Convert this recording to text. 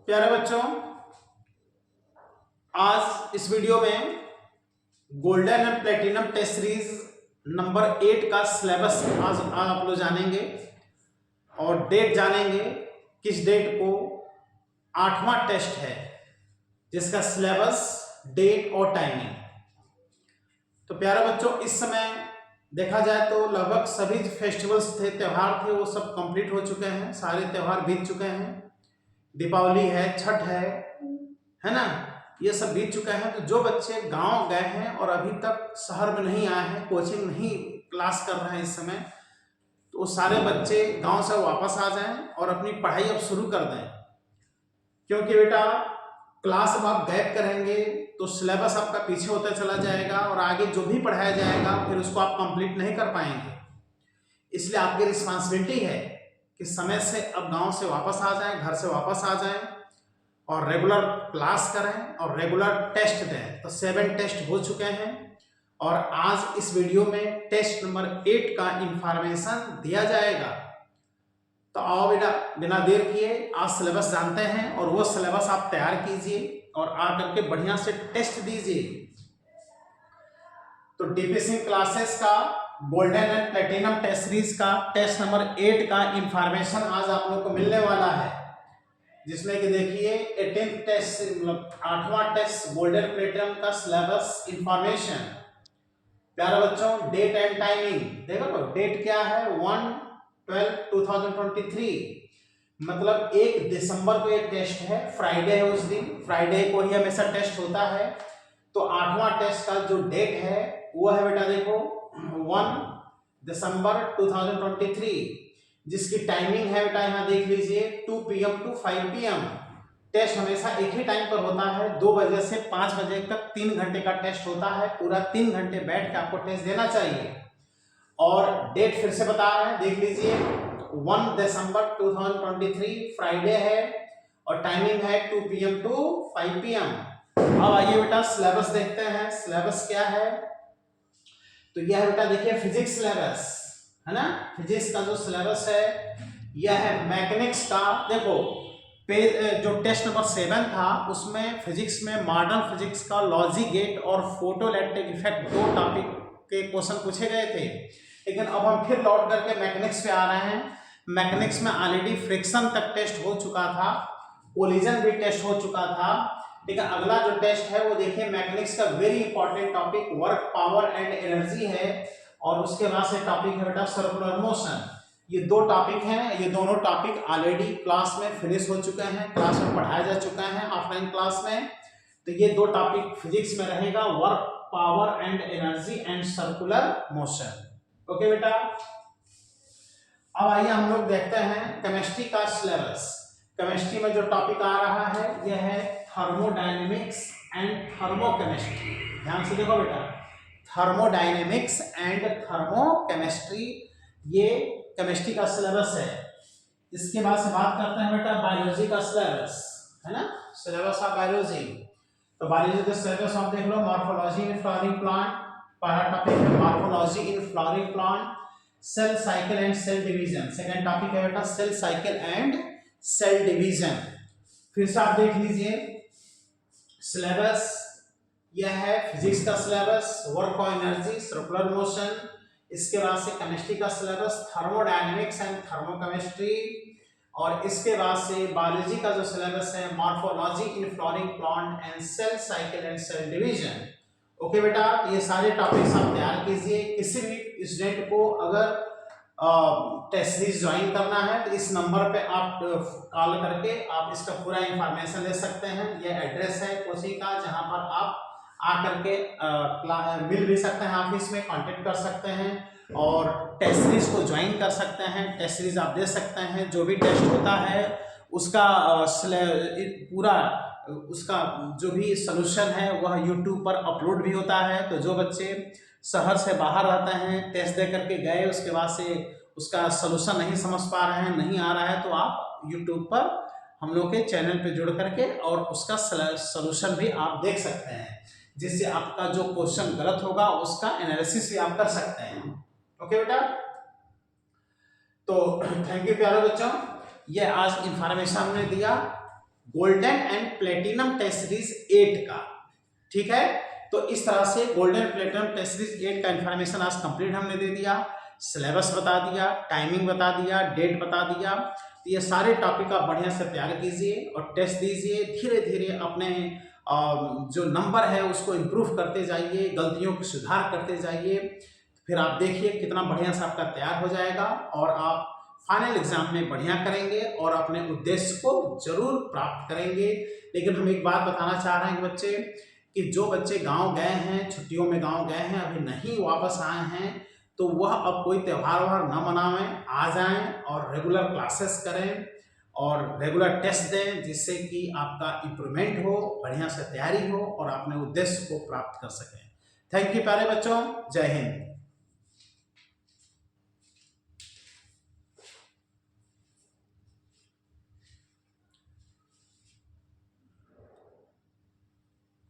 प्यारे बच्चों, आज इस वीडियो में golden and platinum test series number 8 का सिलेबस आज आप लोग जानेंगे और डेट जानेंगे। किस डेट को 8वां टेस्ट है जिसका सिलेबस, डेट और टाइमिंग। तो प्यारे बच्चों, इस समय देखा जाए तो लगभग सभी फेस्टिवल्स थे, त्यौहार थे, वो सब कंप्लीट हो चुके हैं। सारे त्यौहार बीत चुके हैं। दीपावली है, छठ है ना, ये सब बीत चुका है। तो जो बच्चे गांव गए हैं और अभी तक शहर में नहीं आए हैं, कोचिंग नहीं क्लास कर रहे हैं इस समय, तो वो सारे बच्चे गांव से वापस आ जाएं और अपनी पढ़ाई अब शुरू कर दें। क्योंकि बेटा क्लास अब आप गैप करेंगे तो सिलेबस आपका पीछे होता चला जाएगा और आगे जो भी पढ़ाया जाएगा फिर उसको आप कंप्लीट नहीं कर पाएंगे। इसलिए आपकी रिस्पॉन्सिबिलिटी है कि समय से अब गांव से वापस आ जाएं, घर से वापस आ जाएं और रेगुलर क्लास करें और रेगुलर टेस्ट दें। तो 7 टेस्ट हो चुके हैं और आज इस वीडियो में टेस्ट नंबर 8 का इंफॉर्मेशन दिया जाएगा। तो आओ बेटा, बिना देर किए आज सिलेबस जानते हैं और वो सिलेबस आप तैयार कीजिए और आकर के बढ़िया से टेस्ट दीजिए। तो डीपी सिंह क्लासेस का golden and platinum test series का टेस्ट नंबर 8 का इंफॉर्मेशन आज आप लोग को मिलने वाला है, जिसमें कि देखिए 18th टेस्ट मतलब 8वां टेस्ट गोल्डन प्लेटिनम का सिलेबस इंफॉर्मेशन। प्यारे बच्चों, डेट एंड टाइमिंग देखो। तो डेट क्या है? 1/12/2023, मतलब 1 दिसंबर को एक टेस्ट है, फ्राइडे है उस दिन, फ्राइडे को ही हमेशा टेस्ट होता है। तो 8वां टेस्ट का जो डेट है वो है बेटा देखो 1 दिसंबर 2023, जिसकी टाइमिंग है बेटा यहाँ देख लीजिए 2 PM to 5 PM। टेस्ट हमेशा एक ही टाइम पर होता है, 2 बजे से 5 बजे तक 3 घंटे का टेस्ट होता है। पूरा 3 घंटे बैठ के आपको टेस्ट देना चाहिए। और डेट फिर से बता रहे हैं, देख लीजिए 1 दिसंबर 2023 फ्राइडे है और टाइमिंग है 2 PM to 5 PM। अब आइए बेटा सिलेबस देखते हैं। सिलेबस क्या है? तो यह है बेटा देखिए फिजिक्स सिलेबस है ना। फिजिक्स का जो सिलेबस है यह है मैकेनिक्स का। देखो जो टेस्ट नंबर 7 था उसमें फिजिक्स में मॉडर्न फिजिक्स का लॉजिक गेट और फोटोइलेक्ट्रिक इफेक्ट 2 टॉपिक के क्वेश्चन पूछे गए थे। लेकिन अब हम फिर लौट करके मैकेनिक्स पे आ रहे हैं। मैकेनिक्स में ऑलरेडी फ्रिक्शन तक टेस्ट हो चुका था, कोलिजन भी टेस्ट हो चुका था। लेकिन अगला जो टेस्ट है वो देखिए मैकेनिक्स का very important topic work, power and energy है और उसके बाद से टॉपिक है बेटा सर्कुलर मोशन। ये 2 टॉपिक हैं। ये दोनों टॉपिक ऑलरेडी क्लास में फिनिश हो चुके हैं, क्लास में पढ़ाया जा चुका है ऑफलाइन क्लास में। तो ये 2 टॉपिक फिजिक्स में रहेगा, work, power and energy and circular motion. Okay बेटा, अब आइए हम लोग देखते हैं केमिस्ट्री का सिलेबस। केमिस्ट्री में जो टॉपिक आ रहा है यह है थर्मोडायनेमिक्स एंड थर्मोकेमिस्ट्री। ध्यान से देखो बेटा, थर्मोडायनेमिक्स एंड थर्मोकेमिस्ट्री ये केमिस्ट्री का सिलेबस है। इसके बाद से बात करते हैं बेटा बायोलॉजी का सिलेबस, है ना, सिलेबस ऑफ बायोलॉजी। तो बायोलॉजी का सिलेबस आप देख लो, मॉर्फोलॉजी इन फ्लावरिंग प्लांट, पहला टॉपिक है morphology in flowering plant, cell cycle and cell division. Second topic है बेटा cell cycle and cell division. फिर से आप देख लीजिए सिलेबस, यह है फिजिक्स का सिलेबस, वर्क और एनर्जी, सर्कुलर मोशन। इसके बाद से केमिस्ट्री का सिलेबस थर्मोडायनेमिक्स एंड थर्मोकेमिस्ट्री और इसके बाद से बायोलॉजी का जो सिलेबस है morphology in flowering plant and cell cycle and cell division. Okay बेटा, ये सारे टॉपिक्स आप तैयार कीजिए। किसी भी स्टूडेंट को अगर टेस्ट सीरीज ज्वाइन करना है तो इस नंबर पे आप कॉल करके आप इसका पूरा इंफॉर्मेशन ले सकते हैं। यह एड्रेस है कोचिंग का जहां पर आप आकर के मिल भी सकते हैं, ऑफिस में कांटेक्ट कर सकते हैं और टेस्ट सीरीज को ज्वाइन कर सकते हैं। टेस्ट सीरीज आप दे सकते हैं। जो भी टेस्ट होता है उसका पूरा उसका जो भी सोल्यूशन है वह यूट्यूब पर अपलोड भी होता है। तो जो बच्चे शहर से बाहर रहते हैं, टेस्ट दे करके गए, उसके बाद से उसका सोल्यूशन नहीं समझ पा रहे हैं, नहीं आ रहा है, तो आप यूट्यूब पर हम लोग के चैनल पे जुड़ करके और उसका सोल्यूशन भी आप देख सकते हैं, जिससे आपका जो क्वेश्चन गलत होगा उसका एनालिसिस भी आप कर सकते हैं। ओके बेटा, तो थैंक यू प्यारे बच्चों, ये आज इंफॉर्मेशन हमने दिया। Golden and platinum test series 8 का। ठीक है, तो इस तरह से गोल्डन प्लेटिनम टेस्ट सीरीज 8 का इंफॉर्मेशन आज कंप्लीट हमने दे दिया, सिलेबस बता दिया, टाइमिंग बता दिया, डेट बता दिया। तो ये सारे टॉपिक आप बढ़िया से तैयार कीजिए और टेस्ट दीजिए। धीरे धीरे अपने जो नंबर है उसको इम्प्रूव करते जाइए, गलतियों को सुधार करते जाइए। फिर आप देखिए कितना बढ़िया से आपका तैयार हो जाएगा और आप फाइनल एग्जाम में बढ़िया करेंगे और अपने उद्देश्य को जरूर प्राप्त करेंगे। लेकिन हम एक बात बताना चाह रहे हैं कि बच्चे, कि जो बच्चे गांव गए हैं, छुट्टियों में गांव गए हैं, अभी नहीं वापस आए हैं, तो वह अब कोई त्यौहार वहार न मनावें, आ जाएं और रेगुलर क्लासेस करें और रेगुलर टेस्ट दें, जिससे कि आपका इम्प्रूवमेंट हो, बढ़िया से तैयारी हो और अपने उद्देश्य को प्राप्त कर सकें। थैंक यू प्यारे बच्चों, जय हिंद।